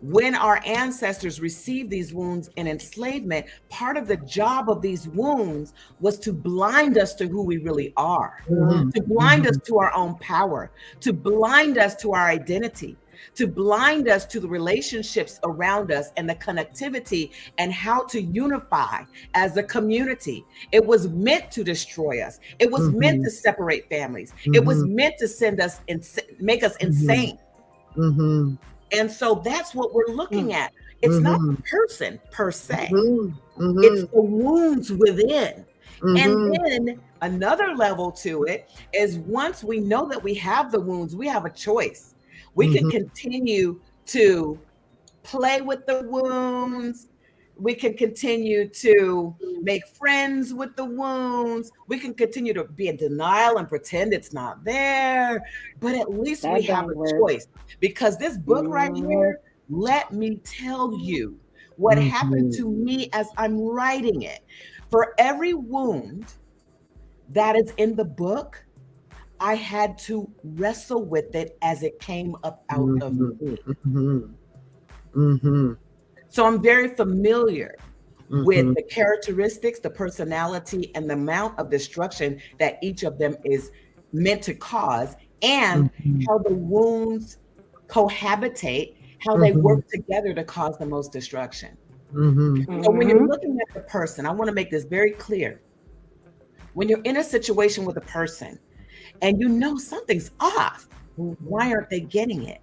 when our ancestors received these wounds in enslavement, part of the job of these wounds was to blind us to who we really are, to blind us to our own power, to blind us to our identity, to blind us to the relationships around us and the connectivity and how to unify as a community. It was meant to destroy us. It was meant to separate families. It was meant to make us insane. And so that's what we're looking at. It's not the person per se. It's the wounds within. And then another level to it is, once we know that we have the wounds, we have a choice. We can continue to play with the wounds, we can continue to make friends with the wounds. We can continue to be in denial and pretend it's not there, but at least we have a choice. Because this book right here, let me tell you what happened to me as I'm writing it. For every wound that is in the book, I had to wrestle with it as it came up out of me. So I'm very familiar with the characteristics, the personality, and the amount of destruction that each of them is meant to cause, and how the wounds cohabitate, how they work together to cause the most destruction. So when you're looking at the person, I want to make this very clear. When you're in a situation with a person and you know something's off, why aren't they getting it?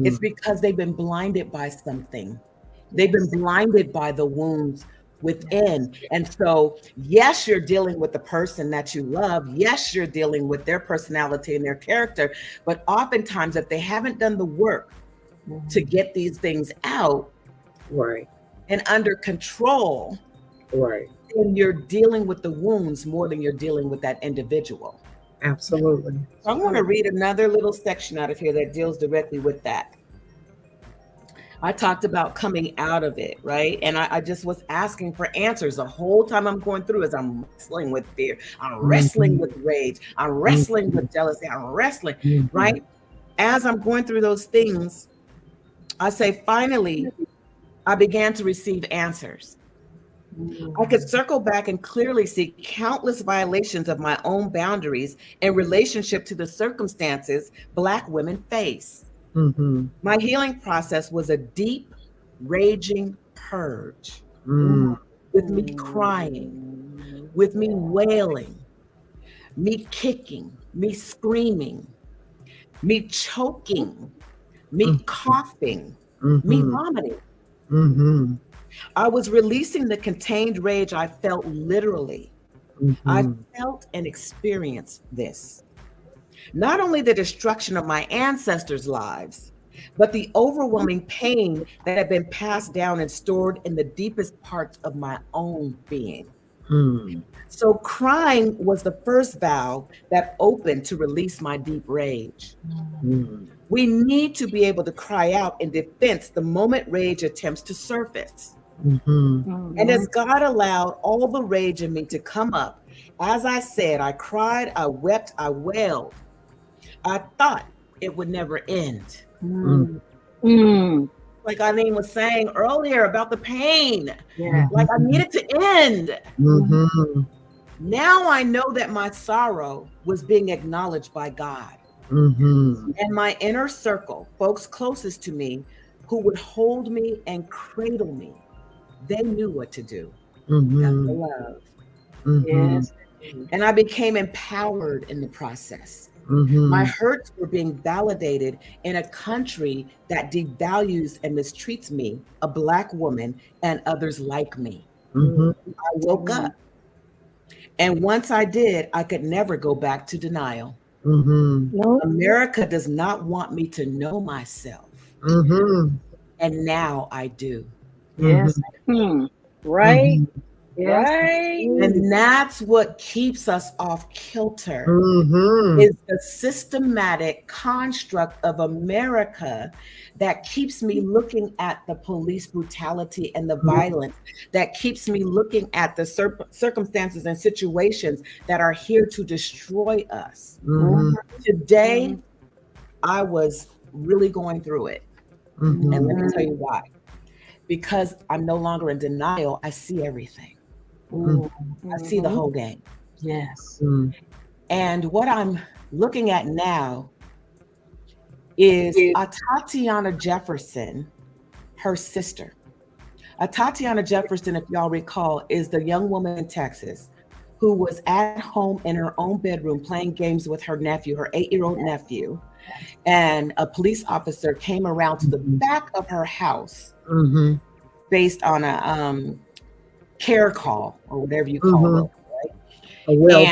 It's because they've been blinded by something. They've been blinded by the wounds within. And so, yes, you're dealing with the person that you love. Yes, you're dealing with their personality and their character. But oftentimes, if they haven't done the work to get these things out and under control, then you're dealing with the wounds more than you're dealing with that individual. Absolutely. So I'm going to read another little section out of here that deals directly with that. I talked about coming out of it, right? And I just was asking for answers the whole time I'm going through as I'm wrestling with fear. I'm wrestling with rage. I'm wrestling with jealousy. I'm wrestling, right? As I'm going through those things, I say, finally, I began to receive answers. I could circle back and clearly see countless violations of my own boundaries in relationship to the circumstances Black women face. My healing process was a deep, raging purge, with me crying, with me wailing, me kicking, me screaming, me choking, me coughing, me vomiting. I was releasing the contained rage I felt literally. I felt and experienced this. Not only the destruction of my ancestors' lives, but the overwhelming pain that had been passed down and stored in the deepest parts of my own being. So crying was the first valve that opened to release my deep rage. We need to be able to cry out in defense the moment rage attempts to surface. And as God allowed all the rage in me to come up, as I said, I cried, I wept, I wailed. I thought it would never end. Like Eileen was saying earlier about the pain. Like I needed to end. Now I know that my sorrow was being acknowledged by God. And my inner circle, folks closest to me, who would hold me and cradle me, they knew what to do. That's the love. Yes. And I became empowered in the process. My hurts were being validated in a country that devalues and mistreats me, a Black woman, and others like me. I woke up. And once I did, I could never go back to denial. America does not want me to know myself. And now I do. Yes. Right. Right. And that's what keeps us off kilter, is the systematic construct of America that keeps me looking at the police brutality and the violence, that keeps me looking at the circumstances and situations that are here to destroy us. Today, I was really going through it. And let me tell you why. Because I'm no longer in denial, I see everything. I see the whole game. Yes. And what I'm looking at now is Tatiana Jefferson, her sister. Tatiana Jefferson, if y'all recall, is the young woman in Texas who was at home in her own bedroom playing games with her nephew, her 8-year-old nephew. And a police officer came around to the back of her house based on a care call or whatever you call it, right?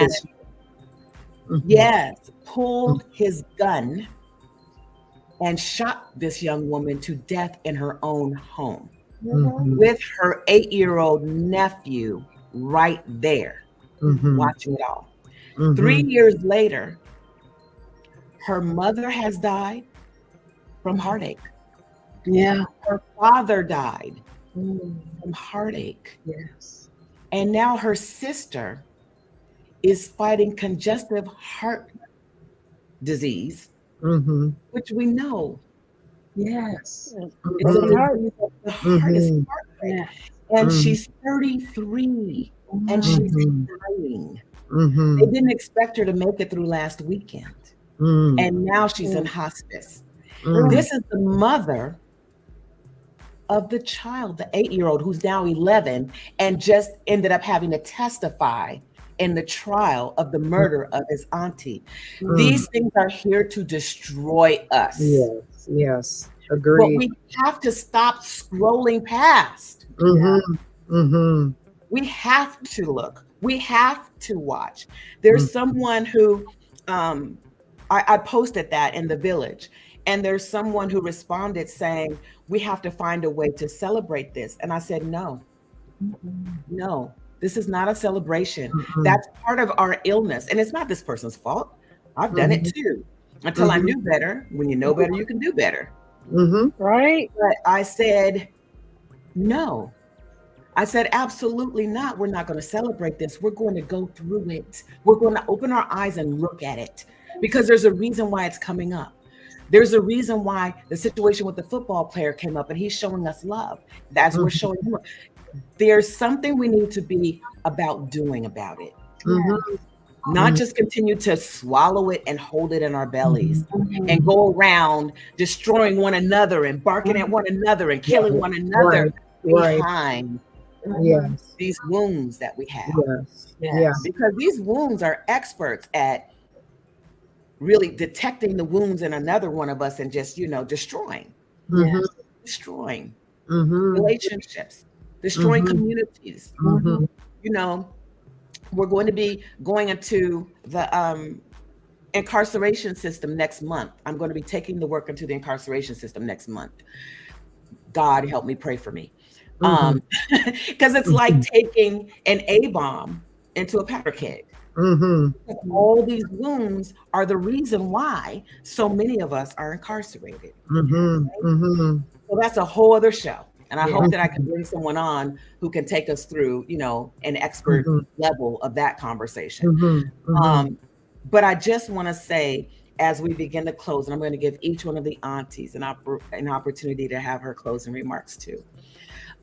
Yes, pulled his gun and shot this young woman to death in her own home. with her 8-year-old nephew right there, watching it all. 3 years later, her mother has died from heartache. Yeah. Her father died from heartache. Yes. And now her sister is fighting congestive heart disease, which we know. Yes. It's a disease of the heart. It's heartbreak. Yes. And she's 33 and she's dying. They didn't expect her to make it through last weekend. And now she's in hospice. This is the mother of the child, the 8-year-old who's now 11 and just ended up having to testify in the trial of the murder of his auntie. These things are here to destroy us. Yes, yes, agreed. But we have to stop scrolling past. We have to look. We have to watch. There's someone who, I posted that in the village, and there's someone who responded saying, we have to find a way to celebrate this. And I said, no, this is not a celebration. That's part of our illness. And it's not this person's fault. I've done it too, until I knew better. When you know better, you can do better. Right. But I said, no. I said, absolutely not. We're not going to celebrate this. We're going to go through it. We're going to open our eyes and look at it, because there's a reason why it's coming up. There's a reason why the situation with the football player came up, and he's showing us love. That's we're showing him. There's something we need to be about doing about it. Not just continue to swallow it and hold it in our bellies and go around destroying one another and barking at one another and killing one another behind these wounds that we have. Because these wounds are experts at really detecting the wounds in another one of us and just, destroying. Destroying relationships, destroying communities. We're going to be going into the incarceration system next month. I'm going to be taking the work into the incarceration system next month. God help me, pray for me. Because it's like taking an A-bomb into a powder keg. All these wounds are the reason why so many of us are incarcerated. So that's a whole other show. And I hope that I can bring someone on who can take us through, an expert level of that conversation. But I just want to say, as we begin to close, and I'm going to give each one of the aunties an opportunity to have her closing remarks too.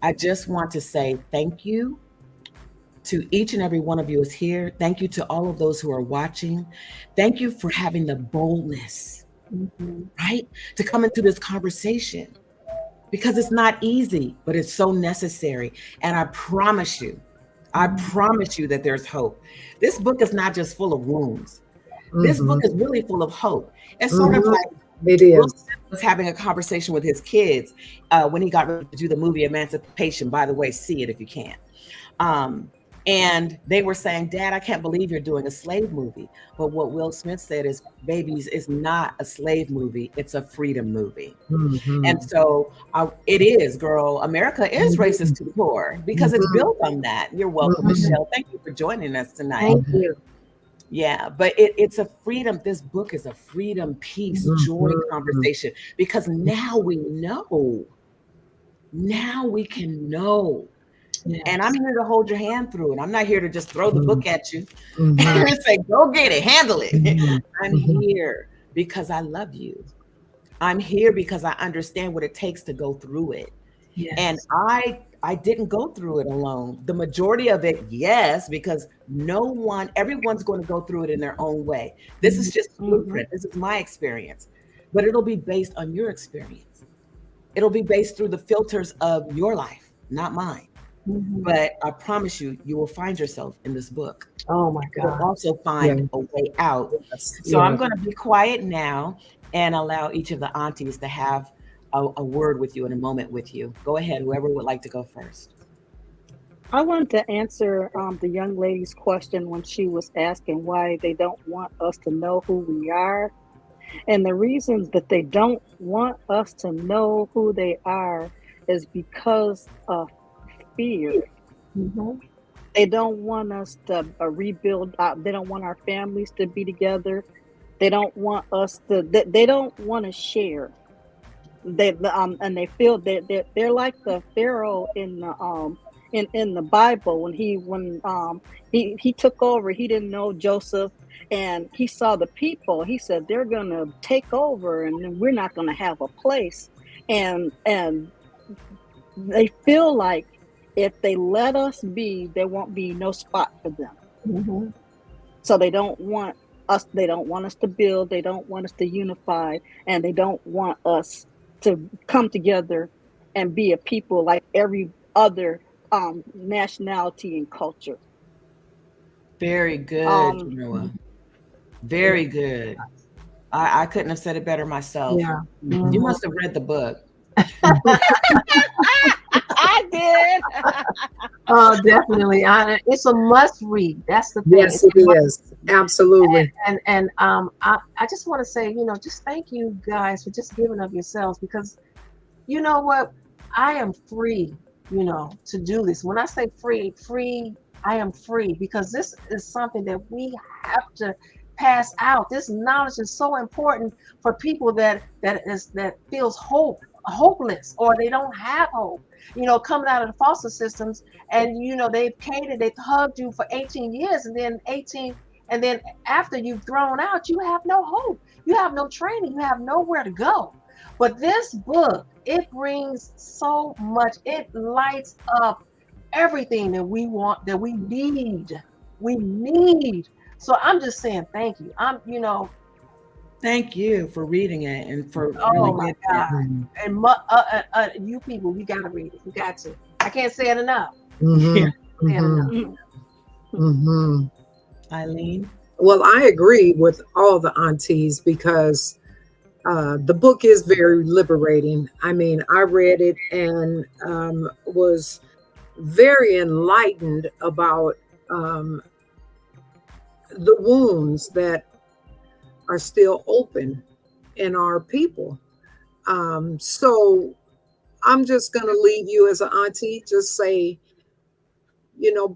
I just want to say thank you to each and every one of you is here. Thank you to all of those who are watching. Thank you for having the boldness, right, to come into this conversation, because it's not easy, but it's so necessary. And I promise you that there's hope. This book is not just full of wounds. This book is really full of hope. It's sort of like Will Smith was having a conversation with his kids when he got ready to do the movie Emancipation. By the way, see it if you can. And they were saying, Dad, I can't believe you're doing a slave movie. But what Will Smith said is, babies, is not a slave movie. It's a freedom movie. And so it is, girl. America is racist to the core because it's built on that. You're welcome, Michelle. Thank you for joining us tonight. Thank you. Yeah, but it's a freedom. This book is a freedom, peace, joy conversation, because now we know. Now we can know. And I'm here to hold your hand through it. I'm not here to just throw the book at you and say, go get it, handle it. I'm here because I love you. I'm here because I understand what it takes to go through it. And I didn't go through it alone. The majority of it, yes, because everyone's going to go through it in their own way. This is just blueprint. This is my experience, but it'll be based on your experience. It'll be based through the filters of your life, not mine. But I promise you, you will find yourself in this book. Oh my God. You'll also find a way out. So I'm going to be quiet now and allow each of the aunties to have a word with you and a moment with you. Go ahead, whoever would like to go first. I wanted to answer the young lady's question when she was asking why they don't want us to know who we are. And the reason that they don't want us to know who they are is because of fear. Mm-hmm. They don't want us to rebuild. They don't want our families to be together. They don't want us to. They don't want to share. And they feel that they're like the Pharaoh in the Bible when he took over. He didn't know Joseph, and he saw the people. He said they're gonna take over, and then we're not gonna have a place. And they feel like if they let us be, there won't be no spot for them. Mm-hmm. So they don't want us. They don't want us to build. They don't want us to unify, and they don't want us to come together and be a people like every other nationality and culture. Very good, Um, Jamila. Very good. I couldn't have said it better myself. Yeah. You must have read the book. I did. Oh, definitely. It's a must read. That's the thing. Yes, it is. Absolutely. And I just want to say, just thank you guys for just giving of yourselves, because you know what? I am free, to do this. When I say free, I am free, because this is something that we have to pass out. This knowledge is so important for people that feels hopeless, or they don't have hope, coming out of the foster systems, and they've catered, they've hugged you for 18 years, and then after you've thrown out, you have no hope, you have no training, you have nowhere to go. But this book, it brings so much. It lights up everything that we want, that we need. So I'm just saying thank you. Thank you for reading it and for oh my God. And you people, you got to read it. You got to. I can't say it enough. Eileen? Well, I agree with all the aunties, because the book is very liberating. I mean, I read it and was very enlightened about the wounds that are still open in our people. So I'm just going to leave you as an auntie, just say,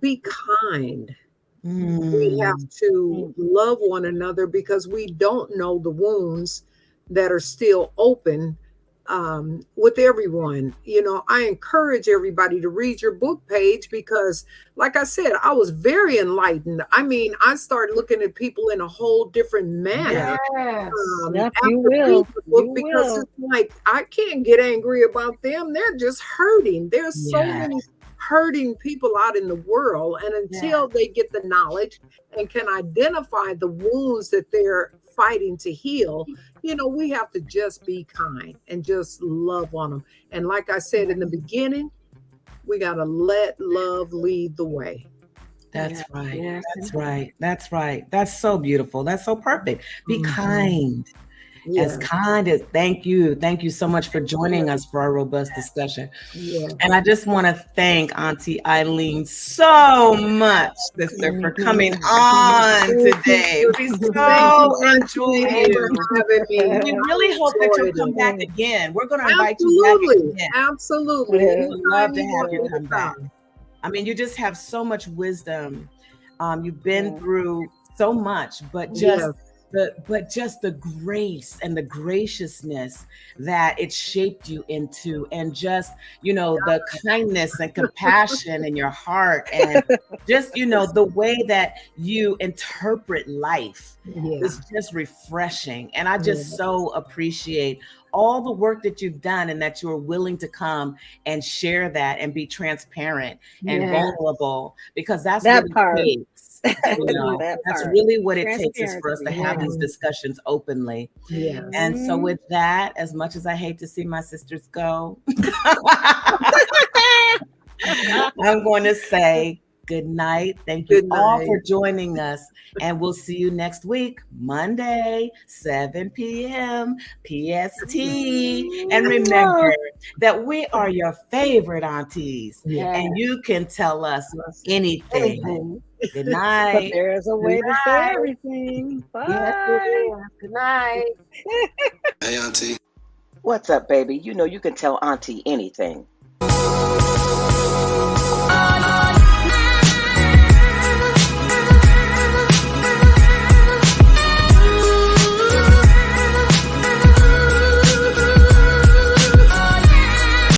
be kind. We have to love one another, because we don't know the wounds that are still open with everyone. I encourage everybody to read your book page, because like I said, I was very enlightened. I mean, I started looking at people in a whole different manner. Yes, you will. Because it's like, I can't get angry about them. They're just hurting. There's so many hurting people out in the world. And until they get the knowledge and can identify the wounds that they're fighting to heal, we have to just be kind and just love on them. And like I said in the beginning, we got to let love lead the way. That's right. Yes. That's right. That's right. That's so beautiful. That's so perfect. Be kind. As kind as, thank you so much for joining us for our robust discussion. And I just want to thank Auntie Eileen so much, sister, for coming on today. We so enjoyed you. We really hope that you'll come back again. We're going to invite you back again. Absolutely. We would love to have you come back. I mean, you just have so much wisdom. You've been through so much, but just the grace and the graciousness that it shaped you into, and just, the kindness and compassion in your heart, and just, the way that you interpret life is just refreshing. And I just so appreciate all the work that you've done, and that you're willing to come and share that and be transparent and vulnerable, because that's that what part. it takes. That's really what it takes, is for us to have these discussions openly. And so with that, as much as I hate to see my sisters go, I'm going to say good night. Thank you all for joining us. And we'll see you next week, Monday, 7 p.m. PST. And remember that we are your favorite aunties. And you can tell us anything. Good night. But there's a way to say everything. Bye. Good night. Hey, Auntie. What's up, baby? You can tell Auntie anything. Woo!